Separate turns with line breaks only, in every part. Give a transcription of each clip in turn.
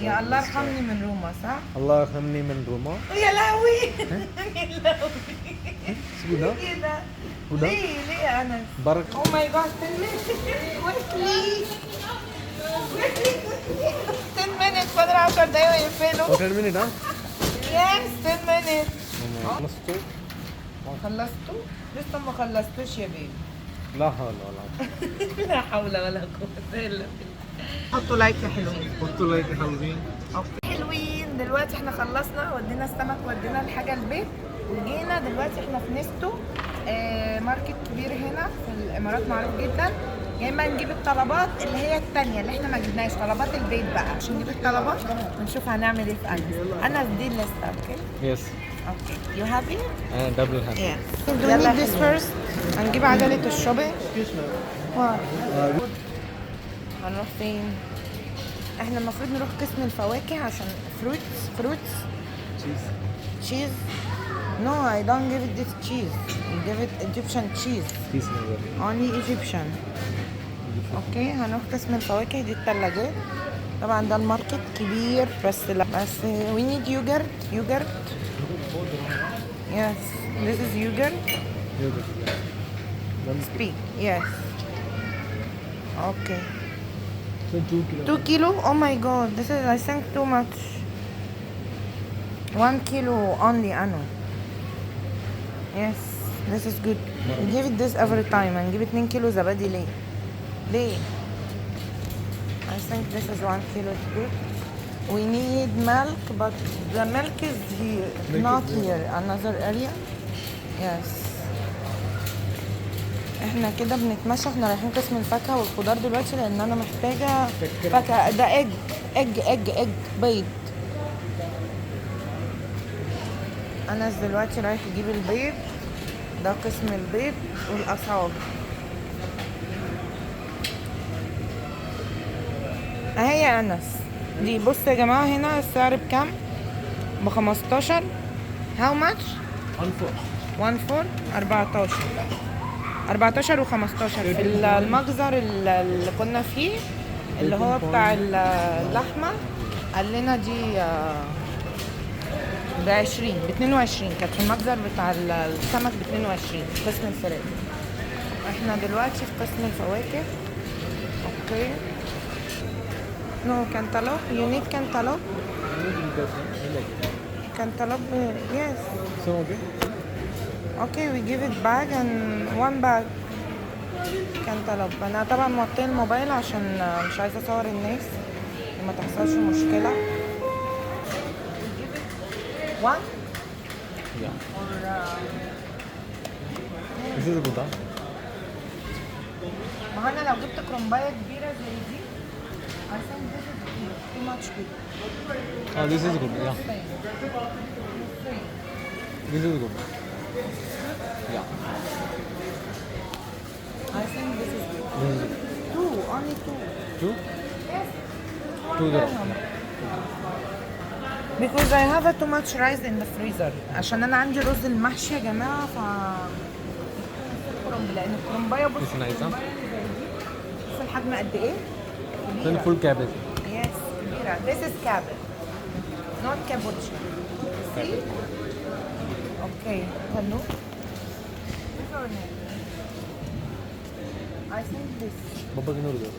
يا الله ارحمني من روما صح؟
الله يرحمني من روما.
يا لهوي يا لهوي
Sudah?
كده
Udah?
ليه يا انس؟
Barak.
او ماي جاد 10 minutes فاضل 10 دقايق ويقفلوا
10 minutes, huh?
يس 10 minutes
خلصتوا؟
خلصتوا؟ لسه ما خلصتوش يا بيبي
لا حول ولا قوة.
لا حول ولا قوة الا بالله حطوا لايك يا حلوين
قلت لك حلوين.
اوكي حلوين دلوقتي احنا خلصنا ودينا السمك ودينا الحاجة البيت وجينا دلوقتي احنا في نستو ماركت كبير هنا في الامارات معروف جدا جايين بقى نجيب الطلبات اللي هي التانية اللي احنا ما جبناش طلبات البيت بقى عشان نجيب الطلبات ونشوف هنعمل ايه في انس دي الليسته اوكي
Yes.
اوكي يو هابي؟
Double hand.
Yes. Do we need this first? هنجيب عجلة الشوبينج. واو. هنروح فين؟ احنا المفروض نروح قسم الفواكه عشان fruits. Cheese. No, I don't give it this cheese. You give it Egyptian cheese.
Peace never.
Only Egyptian. اوكي هنروح قسم الفواكه دي الثلاجات. طبعا ده الماركت كبير بس لا بس we need yogurt. Yes, this is yogurt. Speak. Yes. Okay. 2 kilo? Oh my god, this is I think too much. 1 kilo only, Anu. Yes, this is good. We give it this every time and give it 2 kilo زبادي ليه؟ I think this is 1 kilo is good. We need milk, but the milk is here, not here, another area. Yes. احنا كده بنتمشى احنا رايحين قسم الفاكهة والخضار دلوقتي لان انا محتاجة فاكهة ده اج بيض. انس دلوقتي رايح يجيب البيض ده قسم البيض والاسعار اهي يا انس دي بص يا جماعة هنا السعر بكام؟ ب15 how much؟ 14 و15 في المجزر اللي كنا فيه اللي هو بتاع اللحمة قال لنا دي ب20 ب22 كانت في المجزر بتاع السمك ب22 قسم الفراخ. احنا دلوقتي في قسم الفواكه. اوكي نو كانتالوب you need cantaloupe yes
So okay.
Okay, we give it bag and 1 bag cantaloupe. انا طبعا موطيه الموبايل عشان مش عايزه اصور الناس ما تحصلش مشكله. One?
Yeah.
Or
This is good, huh?
ما انا لو جبت كرومبايه كبيره زي دي I think this is too much good.
Oh, this is good. Yeah. This is good. Yeah.
I think this is good.
This is good.
Only two.
Two?
Yes.
Two that.
Because I have too much rice in the freezer. عشان انا عندي رز المحشي يا جماعه ف لان الكرنبايه بص
It's nice, huh?
بص الحجم قد ايه؟
Then
كبيره.
full cabbage.
Yes, كبيره. This is cabbage. Not cabbage. See? Okay. Hello. This or no? I think this.
Baba can order.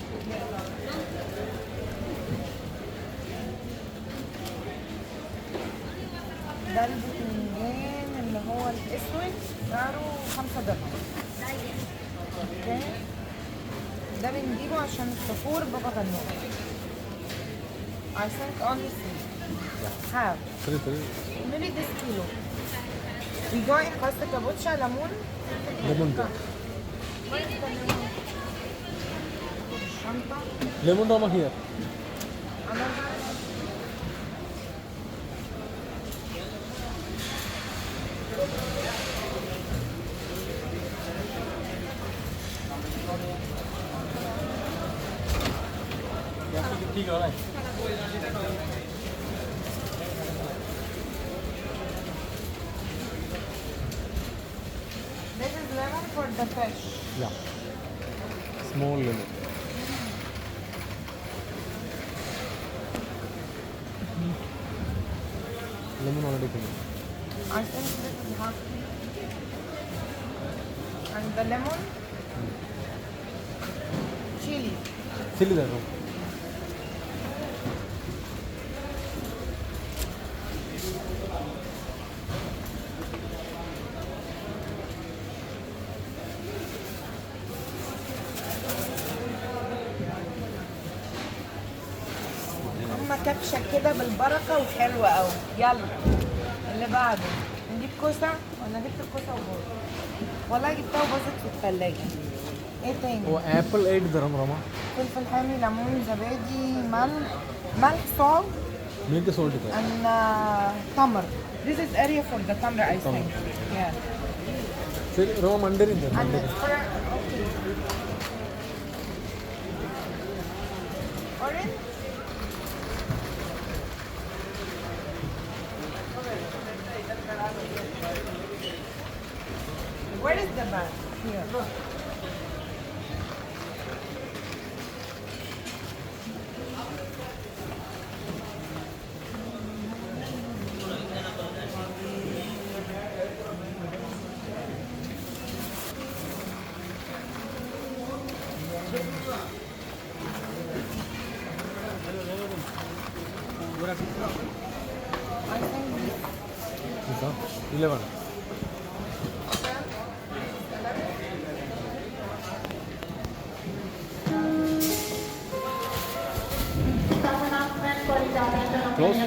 ده البتنجان اللي هو الاسود سعره 5 درهم. اوكي ده بنجيبه عشان السحور بابا غنوج. I think only 3 half maybe this kilo. We going قصد كابوتشا ليمون
Lemon.
الشنطة
Lemon Rama here. ठीक है
This is lemon for the fish.
Yeah. Small lemon. lemon already finished.
I think this is half. And the lemon, chili.
Chili there, no?
أما كبشة كده بالبركة وحلوة أوي. يلا اللي بعده. نجيب كوسة ولا جبت الكوسة وباظت؟ والله جبتها وباظت في التلاجة. ايه تاني؟
Oh, apple 8 dirham, Rama.
فلفل حامي، ليمون، زبادي، ملح، salt
Milk salt is there.
and tamar. This is area for the tamar I think. Yeah.
Say, Rama, mandarin there.
And
Mandarin.
okay. Orange? Where is the bag? Here. I think
This one? 11. Close?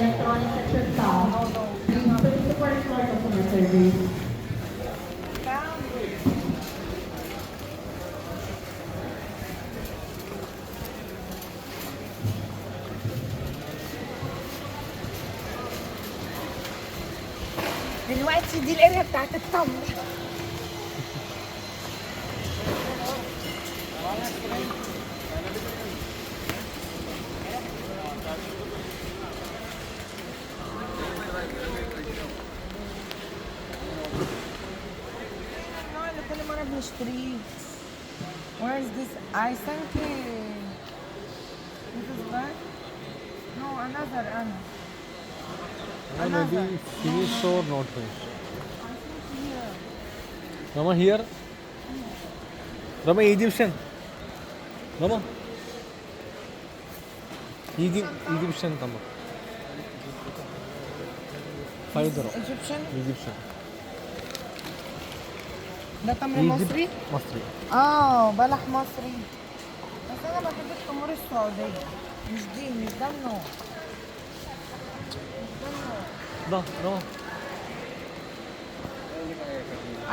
دلوقتي دي الاريا بتاعت التمر. النوع اللي كل مرة بنشتريه. Where is this? I think this is bad. No, another أنا.
Maybe finished or not finished.
I think here.
Rama, here. Rama, Egyptian. Rama. Egyptian tamar. 5 dirham.
Egyptian.
Egyptian.
ده تمر
Egypt.
مصري؟
مصري.
بلح مصري. بس انا بحب التمور السعودية. مش دي، مش ده النوع. مش ده النوع.
ده Rama.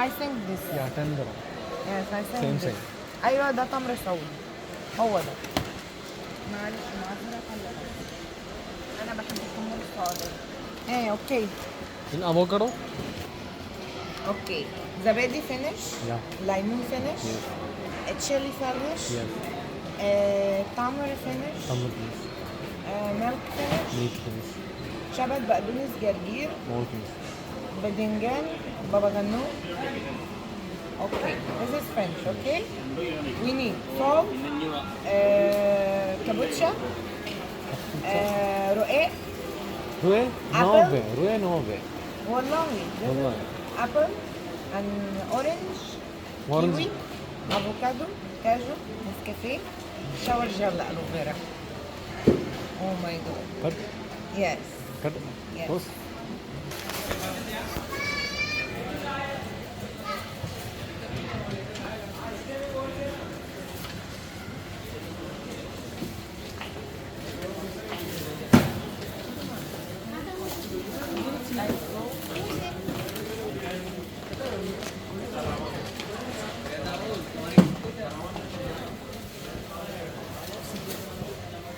I think this.
Yeah, 10 dirham.
Yes, I think
Same,
this.
same.
ايوه ده تمر سعودي. هو ده. معلش معذرة خلي. انا بحب التمور السعودية. ايه اوكي.
In avocado?
اوكي. زبادي فينش.
Yeah.
ليمون فينش.
Yes.
تشيلي فينش.
Yes.
تمر فينش.
Tamar please.
ميلك فينش.
Milk please.
شبت بقدونس جرجير.
More please.
باذنجان بابا غنوج. Okay, this is French, okay? We need salt, kabocha, رقاق.
Rue?
Apple?
9. Rue 9.
والله this
والله.
is apple and orange,
Orange.
kiwi, avocado, كاجو، نسكافيه، shower gel aloe vera. Oh my god.
Cut.
Yes.
Cut.
Yes.
Close.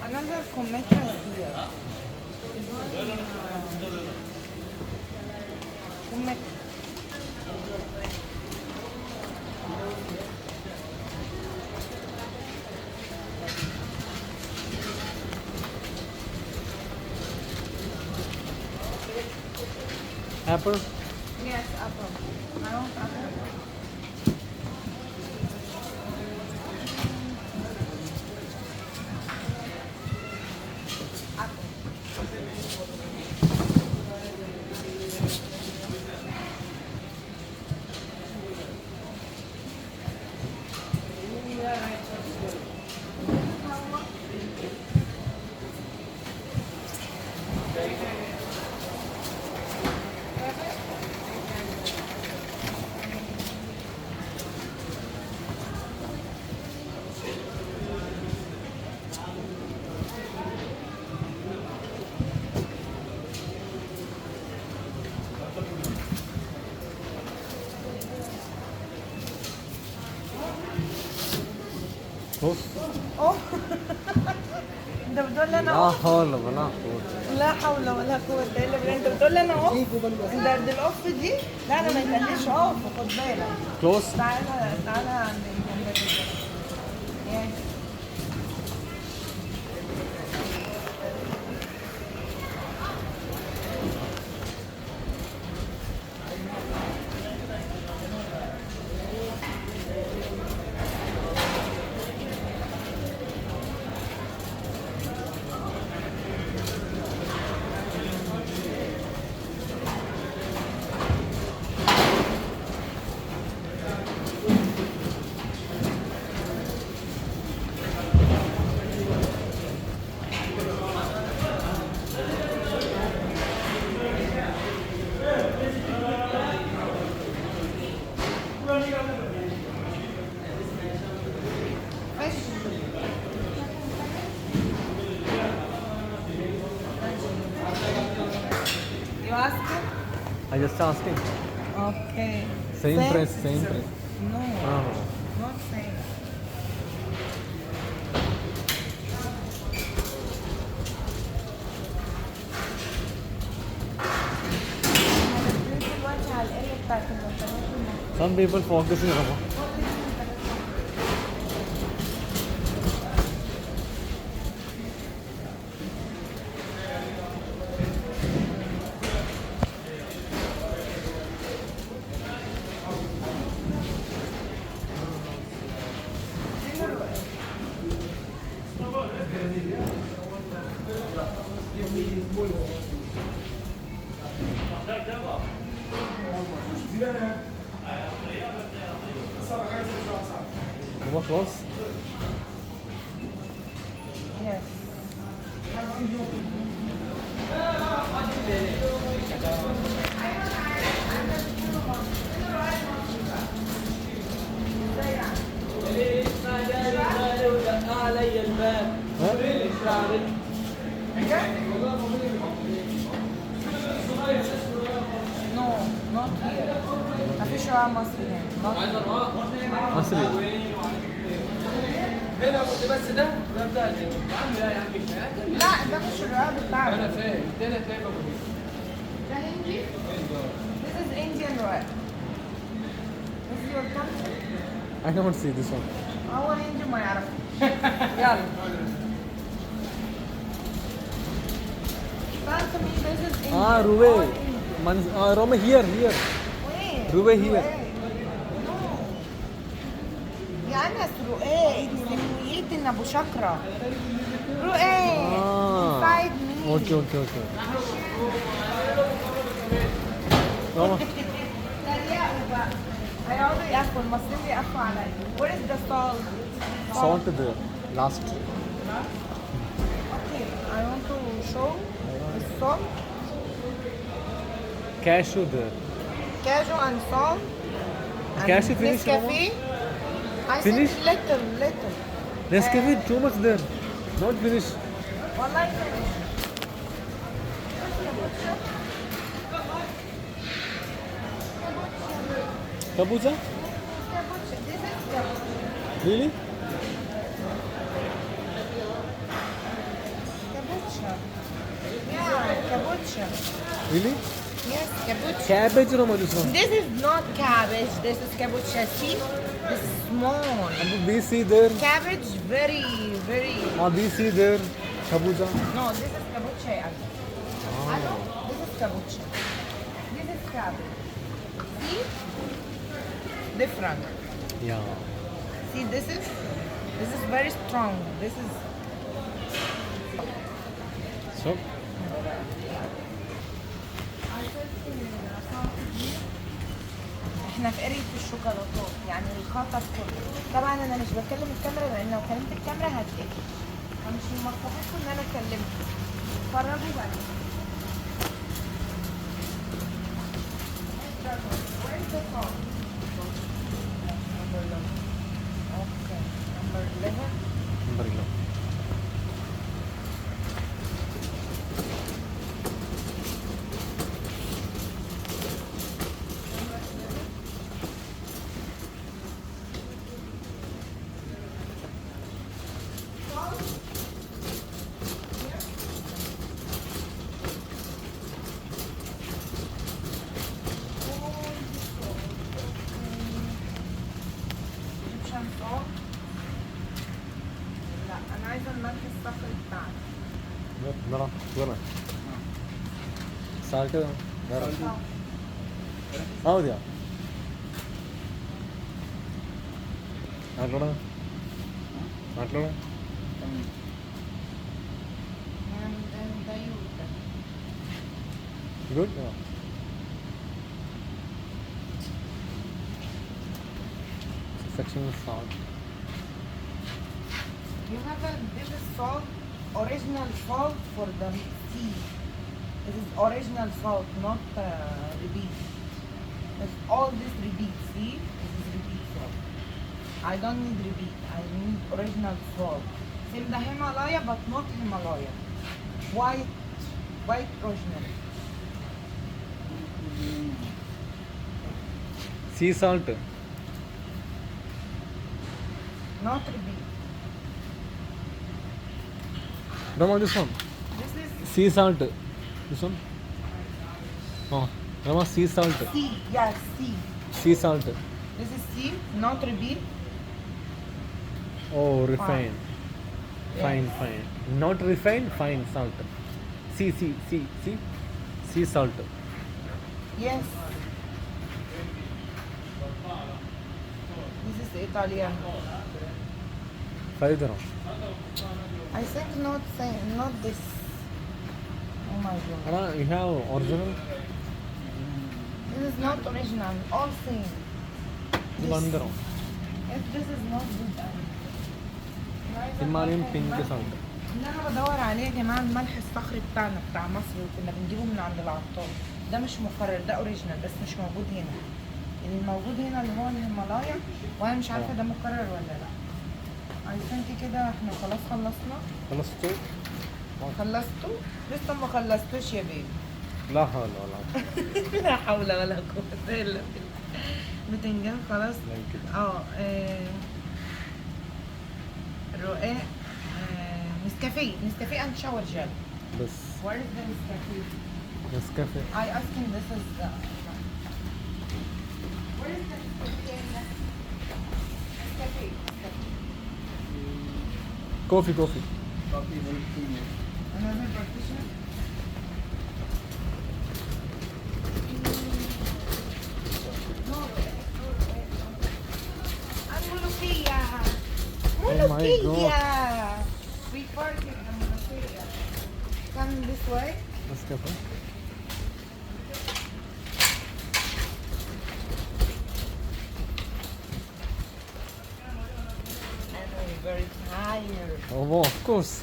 Another cometa here. Cometa.
Apple.
Yes, apple. I want apple. Apple.
Close.
اوه انت بتقول لي انا
لا
اوف؟
حول ولا قوة.
لا حول ولا قوة الا بالله. انت بتقول لي انا اوف؟ انت دي الاوف دي؟ لا انا ما يتقاليش اوف، خد بالك.
Close.
تعالى تعالى عند الكاميرا. يس. You asking?
I just asking.
Okay.
Same price, same price.
No,
No.
not same. دلوقتي على القلة بتاعت البنطلونات.
Some people focusing on. Come close.
Yes.
علي الباب
No, not here. مفيش رقعة مصري هنا. Not
مصري.
هنا بس ده بتاعتي يا عم. لا يا عم مش هذا.
لا ده مش الرقعة بتاعنا.
انا فاهم التاني هتلاقي ابو
ده هندي. This is Indian rap. This is your country.
I don't see this one.
هو هندي ما يعرف. يلا. Tell me this is Indian.
Ah,
All
Ruwe.
Indian.
Rome here.
Where?
Ruwe here.
No. يا أنس رؤية سميت أبو شكرة. رؤية. Inside me.
Okay. Roma.
تريقوا بقى. هيقعدوا يقفوا المصريين بيقفوا عليا. Where is the salt?
Salt there. Last.
Okay, I want to show the salt.
Cashew there.
Cashew and salt. And
Cashew finish,
Nescafe. I
Finish?
said little.
Nescafe too much there. Not finish.
والله finish.
Kabucha?
This is kabucha.
Really?
Kabucha. Yeah, kabucha.
Really?
Yes, kabucha.
Cabbage Roma this one.
This is not cabbage. This is kabucha. See, this is small.
And we see there.
Cabbage, very.
We see there. Kabucha.
No, this is kabucha. I know. This is kabucha. This is cabbage. See, different.
Yeah.
See, this is very strong. This is.
So.
احنا في قرية الشوكولاتات يعني الخطر كله. طبعا انا مش بكلم الكاميرا لان لو كلمت الكاميرا هتقفل. فمش من مصلحتكم ان انا اكلمكم. اتفرجوا بقى. What's it called? Number 11. Okay. Number 11.
Number 11.
Egyptian salt. لا انا عايزه الملح الصخري بتاعنا.
Nara, where? Salt. Nara. ಹೌದ್ಯಾ ಮಾತಾಡೋಣ ಮಾತಾಡೋಣ
And then the yogurt.
Good section of salt.
You have this is salt, original salt for the sea. This is original salt, not repeat. It's all this repeat. See, this is repeat salt. I don't need repeat. I need original salt. Same the Himalaya, but not Himalaya. White original.
Sea salt.
Not repeat.
Rama, this one.
This is
Sea salt. This one. Oh, Rama, sea salt.
sea. Yes, sea.
Sea salt.
This is sea, not repeat.
Oh, refined. Fine,
Yes.
fine. Not refined, fine salt. Sea salt.
Yes. This is Italian.
5 dirham.
I think not this. Oh my god.
Rama, you have original?
This is not original. All same.
1 dirham.
If this is not good.
Himalayan pink salt.
اللي انا بدور عليه يا جماعه الملح الصخري بتاعنا بتاع مصر اللي كنا بنجيبه من عند العطار. ده مش مكرر، ده اوريجينال بس مش موجود هنا. الموجود هنا اللي هو الهيمالايا، وانا مش عارفه ده مكرر ولا لا. I think كده احنا خلاص خلصنا.
خلصتوا؟
خلصتوا؟ لسه ما خلصتوش يا بيبي.
لا حول ولا قوة.
لا حول ولا قوة الا بالله. بتنجان خلاص.
لا كده.
رقاق. نسكافيه and shower gel.
بس
Where is the Nescafe?
نسكافيه.
I asked him this is the. Where is the Nescafe? Nescafe.
كوفي
Another partition. الملوخية.
Oh my
ملوخية. We parted the ملوخية. Come this way.
نسكافيه.
And we're very tired.
Oh, of course.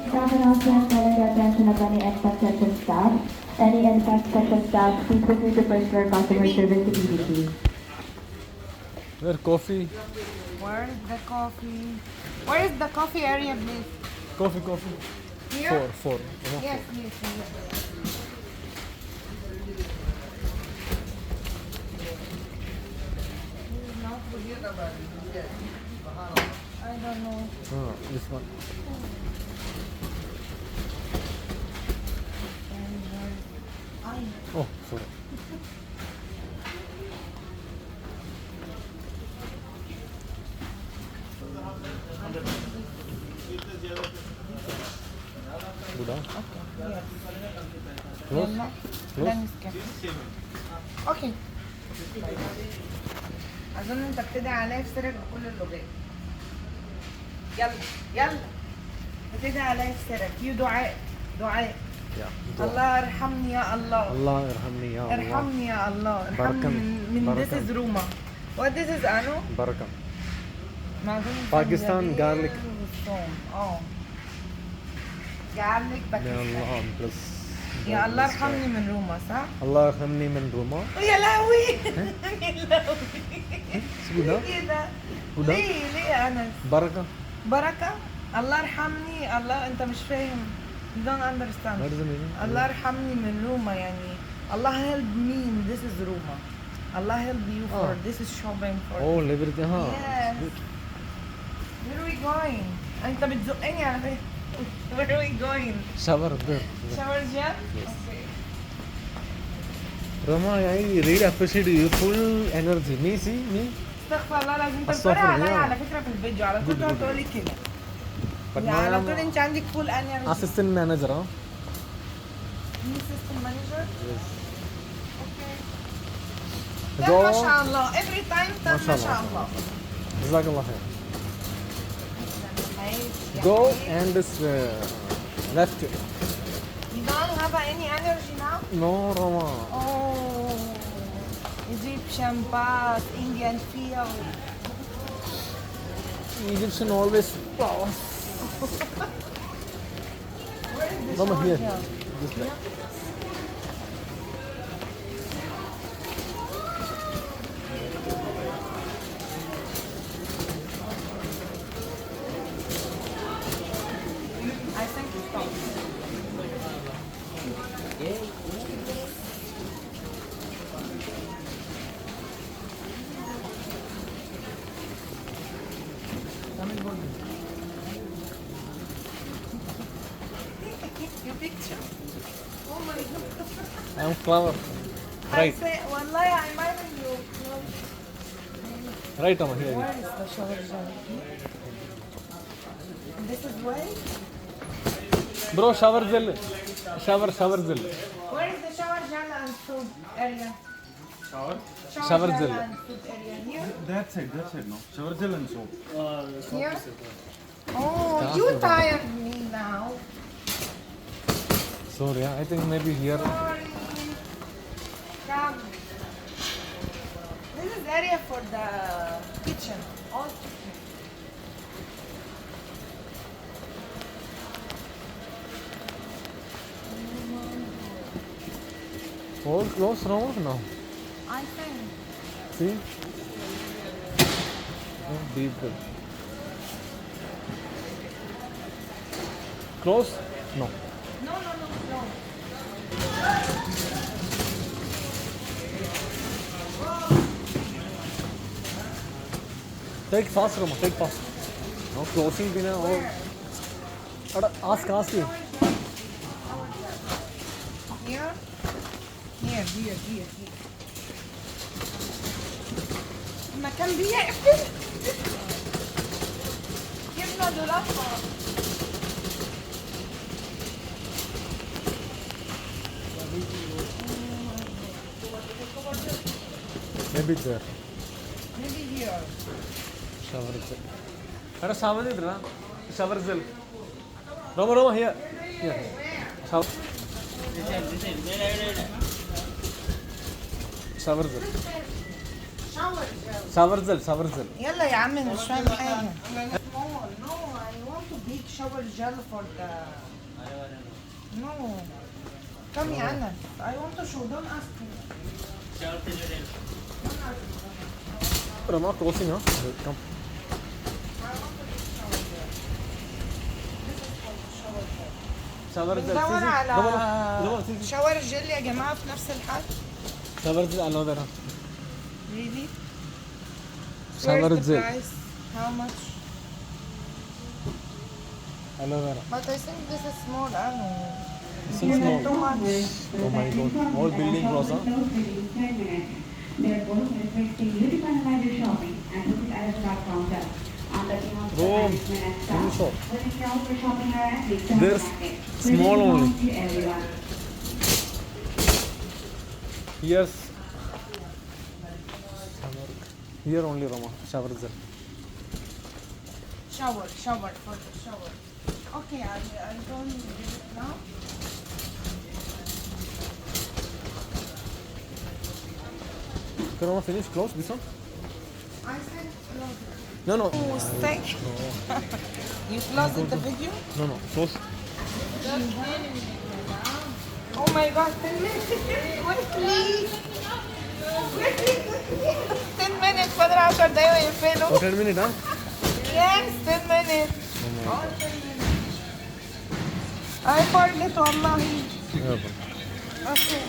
Staff announcement calling the attention of any expected staff. Any expected staff, please proceed to first floor customer service immediately.
Where coffee?
Where is the coffee? Where is the coffee area, please?
Coffee.
Here?
4.
Yes, yes, yes. This is not good. I don't know.
This one.
And where is
Oh, sorry. Good, huh?
Yes.
Close?
يلا.
Close?
ده نسكافيه. اوكي. اظن انت بتدعي عليا في سرك بكل اللغات. يلا. بتدعي عليا في سرك. دعاء.
Yeah.
الله ارحمني يا الله.
الله يرحمني يا الله.
ارحمني يا الله.
بركة
ارحمني من
بركة.
This is Roma. What this is Anu?
بركة.
معجون
Pakistan
زنجبيل
garlic.
والثوم. garlic
يا
باكستان.
الله بلس.
يا الله ارحمني من روما صح؟
الله يرحمني من روما.
يا لهوي يا لهوي
شو ده؟
كده
وده؟
ليه يا انس؟
بركة.
بركة الله يرحمني الله انت مش فاهم you don't understand
What does it mean?
الله يرحمني من روما يعني الله help me in this is Roma الله help you for this is shopping for
Oh, liberty. ها.
yes where are we going انت بتزقني على فكرة where are we going
Shower there.
shower gel
Yes.
okay
Rama, I really appreciate you full energy. Me, see me.
استغفر الله العظيم انت
استغفر
بتتريق عليا
الله.
على فكرة في الفيديو على طول تقعد تقولي كده
But
يعني على
now
طول انت عندك فول انرجي
assistant manager. Huh?
مين سيستم مانجر
Yes.
لا
Go.
ما شاء الله every time
ما
طب
شاء
ما شاء
الله.
الله
جزاك الله خير.
عايز-
Go
يعني
and this left.
you don't have any energy now
No, Rama.
oh Egyptian bath Indian feel
Egyptian always.
where is the
Rama
shower
here.
gel?
This way.
I think it's gone. Your picture? Oh my god.
I'm clever.
I
Right.
say, wallahi, I imagine you.
Right, Rama. Here.
Where is the shower gel? This is way?
Bro, shower gel. Shower gel.
Where is the shower gel and food area?
Shower?
Shower gel.
and food area here?
That side, no. Shower gel and soap.
Here? Oh, you tired me now.
Sorry, I think maybe here.
Sorry. Come. This is area for the kitchen. All kitchen.
All close, Rama? No.
I think.
See? Oh, deep. Close? No.
No, no, no, no.
Take fast, Rama. Take fast. No closing bina. Oh. Ask you.
Here? Here. المكان بيقفل. جبنا دولاب.
Maybe there.
Maybe here.
Shower gel. Ada shower gel, na? Shower gel. Rama, here. Here. Shower. Shower gel.
Shower gel.
Shower gel.
يلا يا عم مش فاهم حاجة. No, I want to big shower gel for the. No. Come يا أنس. I want to show. Don't ask me.
Rama, closing, huh? Come. Shower gel.
بندور على
Rama, see.
شاور جل يا جماعة في نفس الحال.
Shower gel, aloe vera.
Really?
Shower
Where's the
gel.
price? How much?
Aloe vera.
But I think this is small. I don't know.
This is small.
Too much.
Oh my god. All building blocks, huh?
Therefore, requesting you to finalize your shopping and put it at a stock counter. On the behalf of the
Boom.
management and
Can you
staff,
show?
when the crowd for shopping around, please turn
There's
back.
small
Present
only.
to everyone.
Here's here only, Rama. Shower gel.
Shower for the shower. Okay, I don't give it now.
Can Rama finish? Close this one. No, no.
Oh, say. You closed the video?
No, no. Close.
Oh my god, 10 minutes. Quickly. Quickly. 10 minutes. فاضل 10 دقايق ويقفلوا.
Oh, 10 minutes, huh?
Yes, 10 minutes. All 10 minutes. I forget والله. Okay.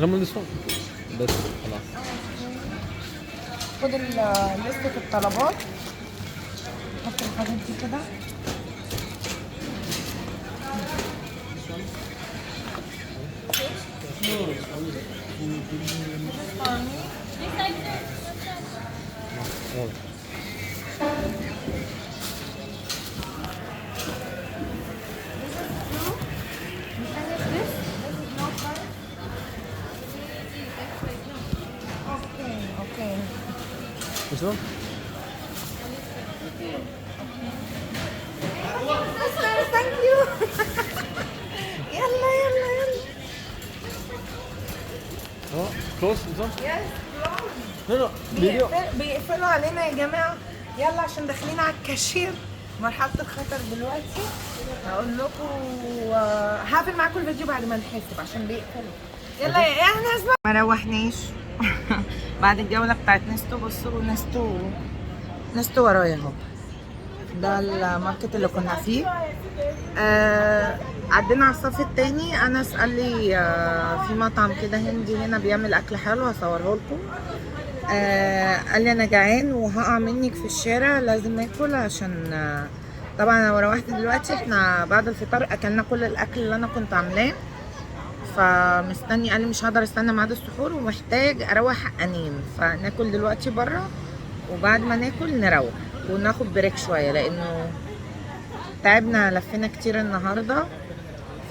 Ramon, this one. بس خلاص.
خد لستة الطلبات. حط الحاجات دي كده.
Oh.
Okay.
This one?
Thank you. يلا يلا يلا.
Oh, close. This one?
Yes.
No, no. Video.
بيقفلوا علينا يا جماعة. يلا عشان داخلين على الكاشير. مرحلة الخطر دلوقتي. هقول لكم هقفل معاكم الفيديو بعد ما نحاسب عشان بيقفلوا. يلا يا ناس ما روحنيش. بعد الجولة بتاعت نستو. بصوا نستو ورايا اهو. ده الماركت اللي كنا فيه. عدينا على الصف التاني. انس قال لي في مطعم كده هندي هنا بيعمل اكل حلو هصوره لكم. قال لي انا جعان وهقع منك في الشارع لازم اكل عشان طبعا انا روحت دلوقتي. احنا بعد الفطار اكلنا كل الاكل اللي انا كنت عاملاه فمستني. قال لي مش هقدر استنى ميعاد السحور ومحتاج اروح انام فناكل دلوقتي بره وبعد ما ناكل نروح وناخد بريك شويه لانه تعبنا لفينا كتير النهارده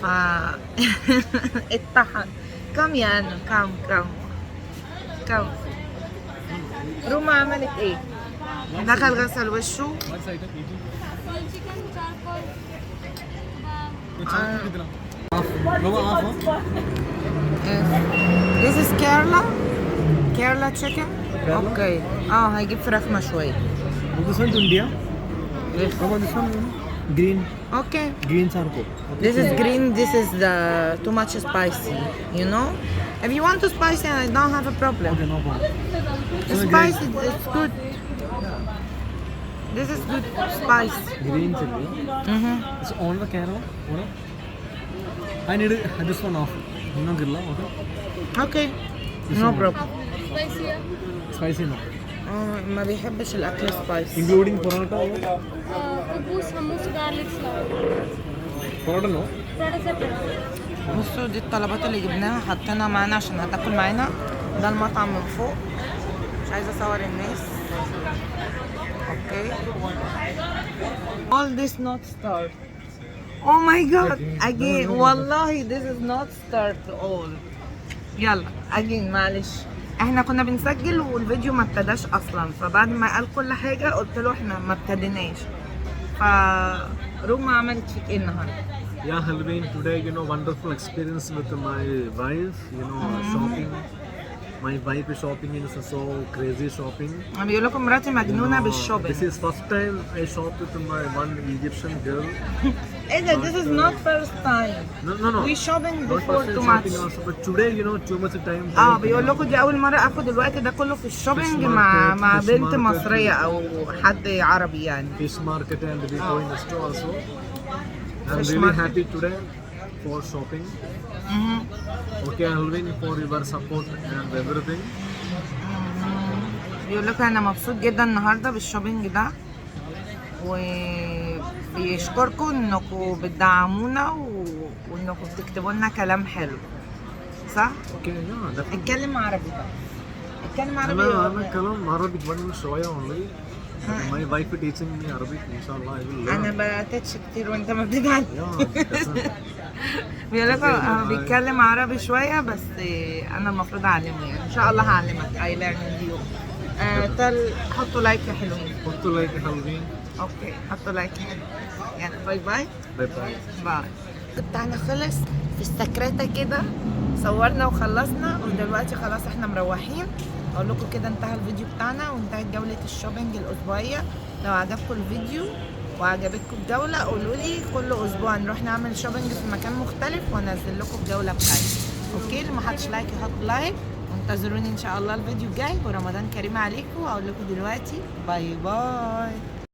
ف اتطحن. كم يا انا كم روما عملت ايه؟ دخل غسل وشه.
What's item? Eating?
Full chicken, charcoal,
कितना? Roma half, huh?
Yes. This is Kerala chicken. Okay. هيجيب فراخ مشوية.
This one to India.
Yes.
Roma, this one green.
Okay.
Green charcoal.
This is green. This is the too much spicy. You know. If you want to spicy, I don't have a problem.
Okay, no problem.
Spicy, it's good. This is good spice.
Green chili. It's on the carrot. Hold on. I need this one off. No grilla. Okay.
Okay. No problem.
spicy.
Spicy no.
ما بيحبش الأكل spicy.
Including paratha.
Hummus, garlic salad.
Paratha no.
That is separate.
بصوا دي الطلبات اللي جبناها حطينا معانا عشان هتاكل معانا. ده المطعم من فوق. مش عايزة أصور الناس. Okay. All this not start. Oh my god. Again. والله this is not start all. يلا again معلش. احنا كنا بنسجل والفيديو ما ابتداش اصلا فبعد ما قال كل حاجة قلت له احنا ما ابتديناش. فروما عملت فيك ايه النهارده؟
Yeah, Halloween today, wonderful experience with my wife, shopping. My wife is shopping in so crazy shopping.
بيقول لكم مراتي مجنونة بالشوبينج.
This is first time I shop with my one Egyptian girl.
ايه ده؟ This is not first time.
No.
We shopping
Not
before
first time
too
shopping
much.
also, but today, too much time.
بيقول لكم دي أول مرة آخد الوقت ده كله في الشوبينج
Fish
مع
market,
بنت
fish market.
مصرية أو حد عربي يعني.
Fish market and we go in the store also. I'm
Fish
really
market.
happy today for shopping. Okay, Halloween for your support and everything.
بيقول لكم أنا مبسوط جدا النهاردة بالشوبينج ده وبيشكركم إنكم بتدعمونا وإنكم بتكتبوا لنا كلام حلو. صح؟
Okay, yeah, definitely.
اتكلم عربي بقى. اتكلم عربي.
أنا كلام عربي بتكلم شوية only. My wife teaching me Arabic. Inshallah, I will learn.
أنا بتتش كتير وأنت ما بتتعلم.
Yeah, definitely.
بيقول لكم بيتكلم عربي شوية بس أنا المفروض أعلمه يعني إن شاء الله هعلمك. I learn in you. حطوا لايك يا حلوين.
Hope to like Halloween.
أوكي حطوا لايك يا حلوين. يعني باي باي.
Bye bye.
باي. بتاعنا خلص في السكرتة كده صورنا وخلصنا، ودلوقتي خلاص احنا مروحين. اقول لكم كده انتهى الفيديو بتاعنا وانتهت جولة الشوبينج الاسبوعية. لو عجبكم الفيديو وعجبتكم الجولة قولوا لي، كل اسبوع نروح نعمل شوبينج في مكان مختلف وانزل لكم الجولة بتاعتي. اوكي، اللي ما حطش لايك يحط لايك، وانتظروني ان شاء الله الفيديو الجاي، ورمضان كريم عليكم. واقول لكم دلوقتي باي باي.